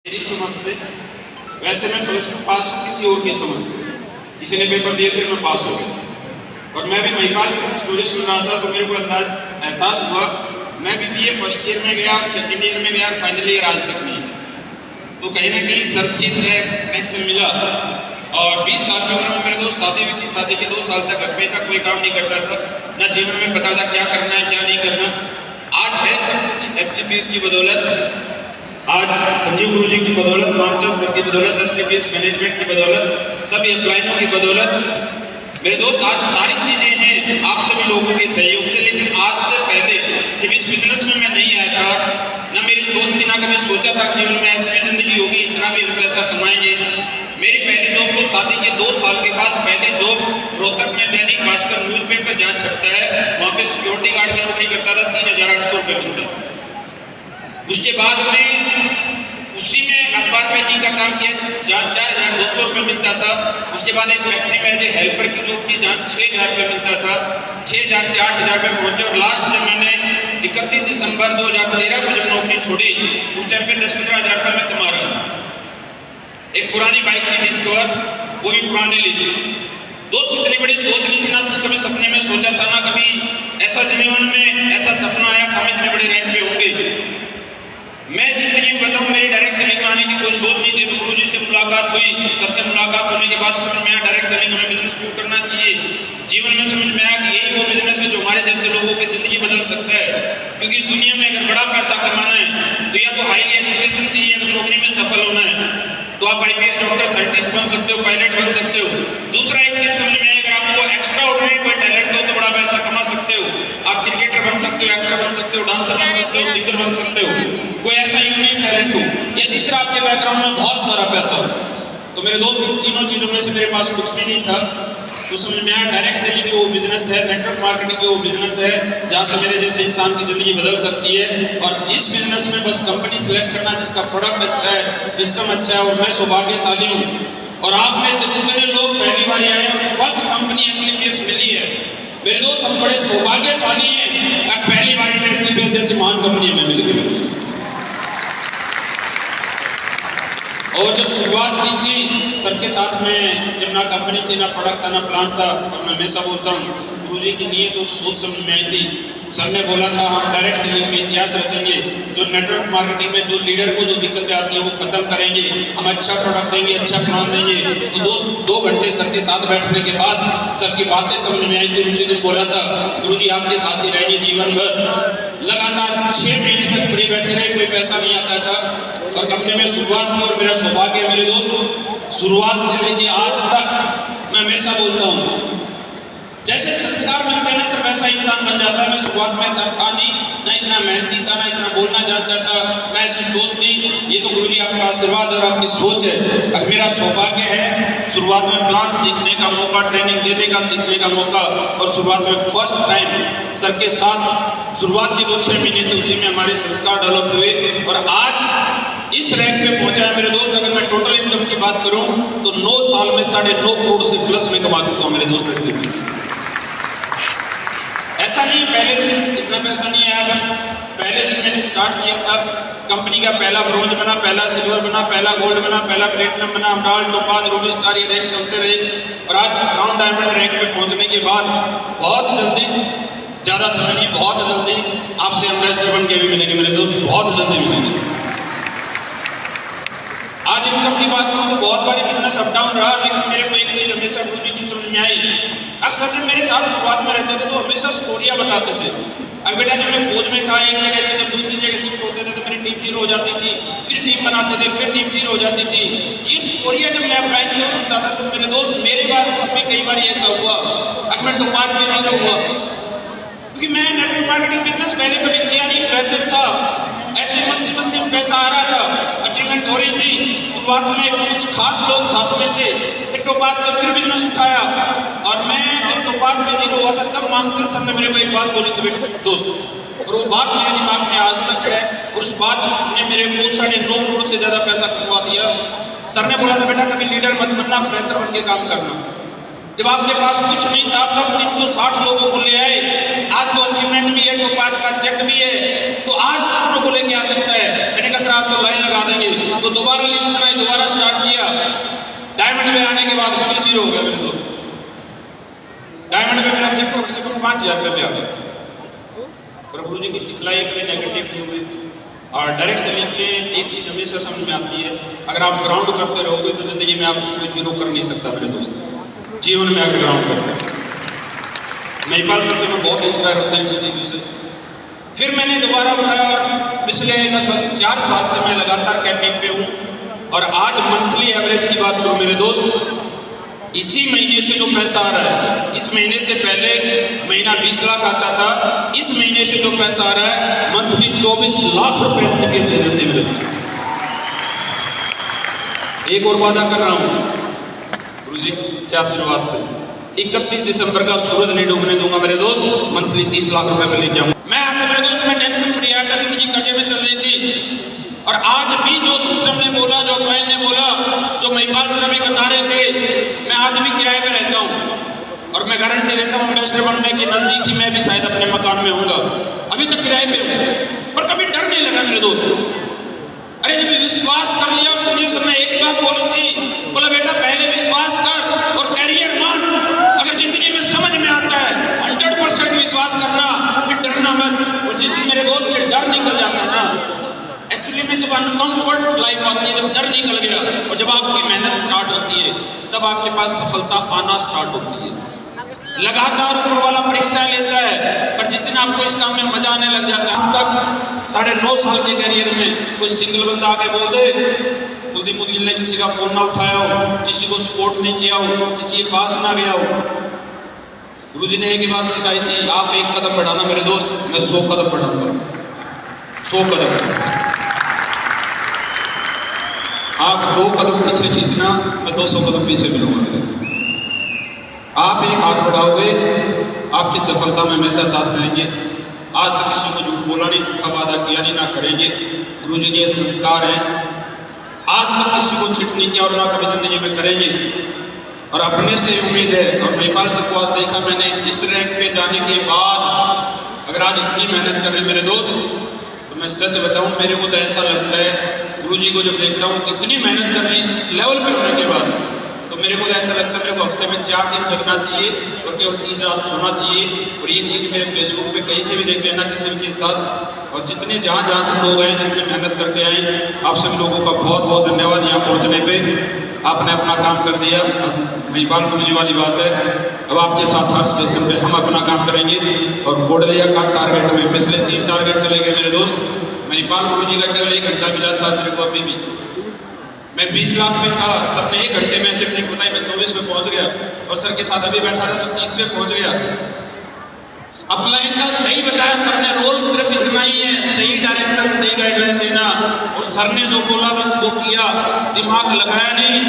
मेरी समझ से वैसे मैं प्लस टू पास हूँ किसी और की समझ से, किसी ने पेपर दिए थे मैं पास हो गया था। और मैं भी महिपाल से स्टोरी सुन रहा था तो मेरे को एहसास हुआ मैं भी बीए फर्स्ट ईयर में गया, सेकेंड ईयर में गया, फाइनल ईयर आज तक नहीं है। तो कहीं ना कहीं सर्वचित है कनेक्शन मिला। और 20 साल की उम्र में मेरे दोस्त शादी हुई थी, शादी के 2 साल तक घर में था, कोई काम नहीं करता था, ना जीवन में पता था क्या करना है क्या नहीं करना। आज है सब कुछ एसलीपीएस की बदौलत, आज संजीव गुरु जी की बदौलत, मामचंद सर की बदौलत, एसलीपीएस मैनेजमेंट की बदौलत, सभी एम्प्लॉइयों की बदौलत मेरे दोस्त आज सारी चीजें हैं आप सभी लोगों के सहयोग से। लेकिन आज से पहले जब इस बिजनेस में मैं नहीं आया था, ना मेरी सोच थी, ना कभी सोचा था जीवन में ऐसी जिंदगी होगी, इतना भी हम पैसा कमाएंगे। मेरी पहली जॉब तो शादी के 2 साल के बाद पहली जॉब रोहतक में दैनिक भास्कर न्यूज़पेपर जहाँ छपता है वहाँ पे सिक्योरिटी गार्ड की नौकरी करता था, 3,800 रुपये मिलता था। उसके बाद में उसी में अखबार पेजिंग का काम किया जहाँ 4,200 रुपये मिलता था। उसके बाद एक फैक्ट्री में एज हेल्पर की जॉब की जहाँ 6,000 रुपये मिलता था। 6,000 से 8,000 रुपये पहुंचे और लास्ट जब मैंने 31 दिसंबर 2013 को जब नौकरी छोड़ी उस टाइम पे 10-15 हज़ार रुपये मैं कमा रहा था। एक पुरानी बाइक थी डिस्कवर, वो भी पुरानी ली थी। दोस्त इतनी बड़ी सोच नहीं थी, ना कभी सपने में सोचा था, ना कभी ऐसा जीवन में ऐसा सपना आया हम इतने बड़े रैंक पे होंगे। मैं जिंदगी में बताऊं मेरी डायरेक्ट सेलिंग में आने की कोई सोच नहीं थी। तो गुरुजी से मुलाकात हुई, सर से मुलाकात होने के बाद समझ में आया डायरेक्ट सेलिंग हमें बिजनेस क्यों करना चाहिए। जीवन में समझ में आया कि यही वो बिजनेस है जो हमारे जैसे लोगों की जिंदगी बदल सकता है। क्योंकि इस दुनिया में अगर बड़ा पैसा कमाना है तो या तो हाईली एजुकेशन चाहिए, अगर नौकरी में सफल होना है तो आप आईपीएस, डॉक्टर, साइंटिस्ट बन सकते हो, पायलट बन सकते हो। दूसरा एक चीज समझ में आया, अगर आपको एक्स्ट्रा ऑर्डिनरी कोई टैलेंट हो तो बड़ा पैसा कमा सकते हो। आप क्रिकेटर बन सकते हो, एक्टर बन सकते हो, डांसर बन सकते हो, सिंगर बन सकते हो, कोई ऐसा यूनिक टैलेंट हो, या तीसरा आपके बैकग्राउंड में बहुत सारा पैसा हो। तो मेरे दोस्त इन तीनों चीजों में से मेरे पास कुछ भी नहीं था। तो समझ में आया डायरेक्ट सेलिंग वो बिजनेस है, नेटवर्क मार्केटिंग वो बिजनेस है जहाँ से मेरे जैसे इंसान की जिंदगी बदल सकती है। और इस बिजनेस में बस कंपनी सिलेक्ट करना जिसका प्रोडक्ट अच्छा है, सिस्टम अच्छा है। और मैं सौभाग्यशाली हूँ और आप में से जितने लोग पहली बार आए और फर्स्ट कंपनी एसलीपीएस मिली है, मेरे दोस्त हम बड़े सौभाग्यशाली हैं। पहली बार एसलीपीएस जैसी महान कंपनी में मिल गई मेरे दोस्त। और जब शुरुआत की थी सर के साथ में, जब ना कंपनी थी, ना प्रोडक्ट था, ना प्लान था, और मैं हमेशा बोलता हूँ गुरुजी की नीयत और सोच समझ में आई थी। सर ने बोला था हम डायरेक्ट सेलिंग में इतिहास रचेंगे, जो नेटवर्क मार्केटिंग में जो लीडर को जो दिक्कतें आती हैं वो खत्म करेंगे, हम अच्छा प्रोडक्ट देंगे, अच्छा प्लान देंगे। तो दोस्त 2 घंटे सर के साथ बैठने के बाद सर की बातें समझ में आई थी। उसी दिन बोला था गुरुजी आपके साथ ही रहेंगे जीवन भर। लगातार 6 महीने तक फ्री बैठे रहे, कोई पैसा नहीं आता था और कंपनी में शुरुआत की। और मेरा सौभाग्य है मेरे दोस्त, शुरुआत से लेके आज तक मैं हमेशा बोलता हूँ जैसे संस्कार मिलते हैं ना सर वैसा इंसान बन जाता है। मैं शुरुआत में ऐसा था नहीं, ना इतना मेहनती था, ना इतना बोलना जानता था, ना ऐसी सोच थी। ये तो गुरुजी आपका आशीर्वाद और आपकी सोच है। और मेरा सौभाग्य है शुरुआत में प्लान सीखने का मौका, ट्रेनिंग देने का सीखने का मौका। और शुरुआत में फर्स्ट टाइम सर के साथ शुरुआत के 2-6 महीने थे, उसी में हमारे संस्कार डेवलप हुए और आज इस रैंक पे पहुंचा है मेरे दोस्त। अगर मैं टोटल इनकम की बात करूं तो 9 साल में 9.5 करोड़ से प्लस में कमा चुका हूं मेरे दोस्त। ऐसा नहीं पहले दिन इतना पैसा नहीं आया, बस पहले दिन मैंने स्टार्ट किया था, कंपनी का पहला ब्रोंज बना, पहला सिल्वर बना, पहला गोल्ड बना, पहला प्लेटिनम बना, अमराल्ड, टोपाज, रूबी स्टार, ये रैंक चलते रहे। और आज क्राउन डायमंड रैंक पे पहुंचने के बाद बहुत जल्दी, ज़्यादा समय नहीं, बहुत जल्दी आपसे एम्बेसडर बन के भी मिलेंगे मेरे दोस्त, बहुत जल्दी मिलेंगे। आज इनकम की बात करूँ तो बहुत बारी बिजनेस अप डाउन रहा, लेकिन मेरे को एक चीज़ हमेशा गुरुजी की समझ में आई। अक्सर जब मेरे साथ शुरुआत में रहते थे तो हमेशा स्टोरियाँ बताते थे। अब बेटा जब मैं फौज में था, एक जगह से जब दूसरी जगह शिफ्ट होते थे तो मेरी टीम 0 हो जाती थी, फिर टीम बनाते थे, फिर टीम 0 हो जाती थी। ये स्टोरियाँ जब मैं अपने से सुनता था तो मेरे दोस्त मेरे बाद भी कई बार ऐसा हुआ, अब मैं टोपाज में 0 हुआ क्योंकि मैं नेटवर्क मार्केटिंग बिजनेस पहले कभी किया नहीं, फ्रेशर था, ऐसे मस्ती मस्ती में पैसा आ रहा था, अचीवमेंट हो रही थी। शुरुआत में कुछ खास लोग साथ में थे, फिर टोपाज से फिर बिजनेस उठाया। और मैं जब टोपाज में 0 हुआ था तब मामचंद सर ने मेरे को एक बात बोली थी बेटे दोस्त, और वो बात मेरे दिमाग में आज तक है। और उस बात ने मेरे को 9.5 करोड़ से ज़्यादा पैसा कमवा दिया। सर ने बोला था बेटा कभी लीडर मत बनना, फ्रेशर बन के काम करना। जब आपके पास कुछ नहीं था तब 360 लोगों को ले आए, आज तो अचीवमेंट भी है, तो 5 का चेक भी है, तो आज कितनों को लेके आ सकता है। मैंने कहा सर आज तो लाइन लगा देंगे, तो दोबारा लिस्ट बनाई, दोबारा स्टार्ट किया। डायमंड में आने के बाद फिर 0 हो गया मेरे दोस्त। डायमंड में मेरा चेक कम से कम 5000 रुपये आ गया था। और गुरु जी की सिखलाई कभी नेगेटिव नहीं हुई। और डायरेक्ट सेलिंग में एक चीज़ हमेशा समझ में आती है, अगर आप ग्राउंड करते रहोगे तो जिंदगी में आपको कोई 0 कर नहीं सकता मेरे दोस्त, जीवन में अगर ग्राउंड करते हैं। महिपाल सर से मैं बहुत इंस्पायर होता हूँ इसी चीज़ों से। फिर मैंने दोबारा उठाया और पिछले लगभग 4 साल से मैं लगातार कैंपिंग पे हूँ। और आज मंथली एवरेज की बात करूँ मेरे दोस्त, इसी महीने से जो पैसा आ रहा है, इस महीने से पहले महीना 20 लाख आता था, इस महीने से जो पैसा आ रहा है मंथली 24 लाख रुपए से केस दे देते मेरे दोस्त। एक और वादा कर रहा हूँ गुरु जी के आशीर्वाद से, 31 दिसंबर का सूरज नहीं डूबने दूंगा मेरे दोस्त, मंथली 30 लाख रुपए में लेके आऊंगा। मैं आता मेरे दोस्त, मैं टेंशन फ्री आया था, जिंदगी कर्जे में चल रही थी। और आज भी जो सिस्टम ने बोला, जो क्लाइंट ने बोला, जो महिपाल सर अभी बता रहे थे, मैं आज भी किराए पे रहता हूँ। और मैं गारंटी देता हूँ एम्बेसडर बनने की नजदीक ही मैं भी शायद अपने मकान में होऊंगा। अभी तक किराए पे हूँ पर कभी डर नहीं लगा मेरे दोस्त। अरे जब विश्वास कर लिया, और संजीव सर ने एक बात बोली थी, बोला बेटा पहले विश्वास कर और कैरियर मान। अगर जिंदगी में समझ में आता है 100% विश्वास करना, फिर डरना मत। और जिस दिन मेरे दोस्त ये डर निकल जाता है ना, एक्चुअली में जब अनकंफर्ट लाइफ आती है, जब डर निकल गया और जब आपकी मेहनत स्टार्ट होती है, तब आपके पास सफलता आना स्टार्ट होती है। लगातार ऊपर वाला परीक्षाएं लेता है, पर जिस दिन आपको इस काम में मजा आने लग जाता है। अब तक 9.5 साल के करियर में कोई सिंगल बंदा आके बोल दे कुलदीप मुदगिल ने किसी का फोन ना उठाया हो, किसी को सपोर्ट नहीं किया हो, किसी के पास ना गया हो। गुरु जी ने एक बात सिखाई थी, आप 1 कदम बढ़ाना मेरे दोस्त, मैं 100 कदम बढ़ाऊंगा। 100 कदम। आप 2 कदम पीछे खींचना, मैं 200 कदम पीछे मिलूंगा मेरे दोस्त। आप एक हाथ बढ़ाओगे, आपकी सफलता में हमेशा साथ रहेंगे। आज तक किसी को झूठ बोला नहीं, झूठा वादा किया नहीं, ना करेंगे। गुरु जी के संस्कार हैं। आज तक किसी को चिट नहीं किया और ना कभी जिंदगी में करेंगे। और अपने से उम्मीद है, और महिपाल सर को आज देखा मैंने इस रैंक पे जाने के बाद, अगर आज इतनी मेहनत कर रहे मेरे दोस्त, तो मैं सच बताऊं मेरे को तो ऐसा लगता है, गुरु जी को जब देखता हूँ इतनी मेहनत कर रही इस लेवल पे होने के बाद, तो मेरे को ऐसा लगता है मेरे को हफ्ते में 4 दिन जगना चाहिए और केवल 3 रात सोना चाहिए। और ये चीज़ मेरे फेसबुक पे कहीं से भी देख लेना किसी के साथ। और जितने जहाँ से लोग आए, जितने मेहनत करके आए, आप सब लोगों का बहुत बहुत धन्यवाद। यहाँ पहुँचने पे आपने अपना काम कर दिया। महिपाल गुरु जी वाली बात है, अब आपके साथ हर स्टेशन पे हम अपना काम करेंगे। और कोडलिया का टारगेट में पिछले 3 टारगेट चले गए मेरे दोस्त। महिपाल गुरु जी का केवल 1 घंटा मिला था मेरे को। अभी भी मैं 20 लाख में था, सर ने 1 घंटे में ऐसे ट्रिक बताई, मैं 24 में पहुंच गया। और सर के साथ अभी बैठा था तो 30 में पहुंच गया। अपलाइन का सही बताया सर ने, रोल सिर्फ इतना ही है, सही डायरेक्शन, सही गाइडलाइन देना। और सर ने जो बोला बस वो किया, दिमाग लगाया नहीं।